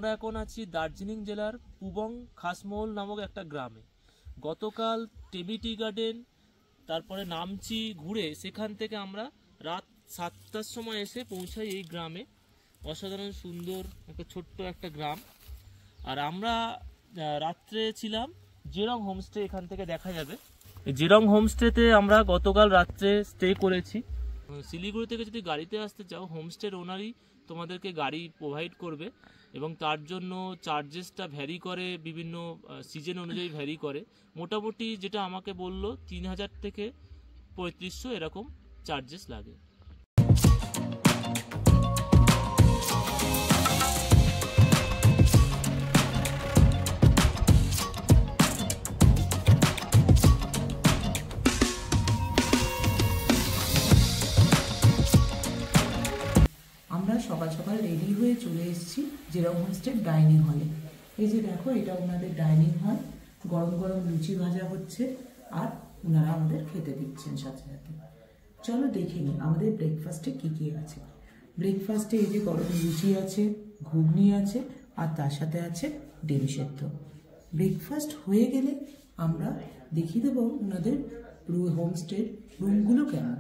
আমরা এখন আছি দার্জিলিং জেলার পুবং খাসমহল নামক একটা গ্রামে। গতকাল টেমি টি গার্ডেন, তারপরে নামচি ঘুরে সেখান থেকে আমরা রাত 7টার সময় এসে পৌঁছাই এই গ্রামে। অসাধারণ সুন্দর একটা ছোট্ট একটা গ্রাম। আর আমরা রাত্রে ছিলাম জেরং হোমস্টে, এখান থেকে দেখা যাবে। জেরং হোমস্টেতে আমরা গতকাল রাত্রে স্টে করেছি। শিলিগুড়ি থেকে যদি গাড়িতে আসতে চাও, হোমস্টের ওনারই তোমাদেরকে গাড়ি প্রোভাইড করবে এবং তার জন্য চার্জেসটা ভ্যারি করে, বিভিন্ন সিজন অনুযায়ী ভ্যারি করে। মোটামুটি যেটা আমাকে বললো 3000 থেকে 3500 এরকম চার্জেস লাগে। আমরা সকাল সকাল রেডি হয়ে চলে এসেছি জেরং হোমস্টের ডাইনিং হলে। এই যে দেখো, এটা ওনাদের ডাইনিং হল। গরম গরম লুচি ভাজা হচ্ছে আর ওনারা আমাদের খেতে দিচ্ছেন সাথে সাথে। চলো দেখে নিই আমাদের ব্রেকফাস্টে কি কি আছে। ব্রেকফাস্টে এই যে গরম লুচি আছে, ঘুগনি আছে আর তার সাথে আছে ডিম সেদ্ধ। ব্রেকফাস্ট হয়ে গেলে আমরা দেখিয়ে দেবো ওনাদের হোমস্টের রুমগুলো কেমন।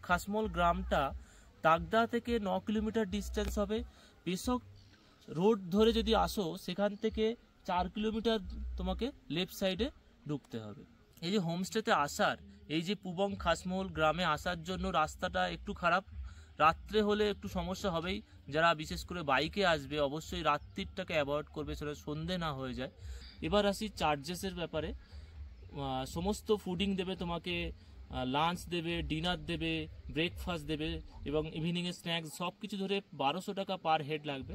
খাসমহল গ্রামটা তাগদা থেকে 9 কিলোমিটার ডিস্টেন্স হবে। পেশক রোড ধরে যদি আসো, সেখান থেকে 4 কিলোমিটার তোমাকে লেফট সাইডে ঢুকতে হবে। এই যে হোমস্টেতে আসার, এই যে পুবং খাসমহল গ্রামে আসার জন্য রাস্তাটা একটু খারাপ। রাত্রে হলে একটু সমস্যা হবেই। যারা বিশেষ করে বাইকে আসবে অবশ্যই রাত্রিটাকে অ্যাভয়েড করবে, সেটা সন্ধে না হয়ে যায়। এবার আসি চার্জেসের ব্যাপারে। সমস্ত ফুডিং দেবে তোমাকে, লাঞ্চ দেবে, ডিনার দেবে, ব্রেকফাস্ট দেবে এবং ইভিনিংয়ে স্ন্যাক্স, সব কিছু ধরে 1200 টাকা পার হেড লাগবে।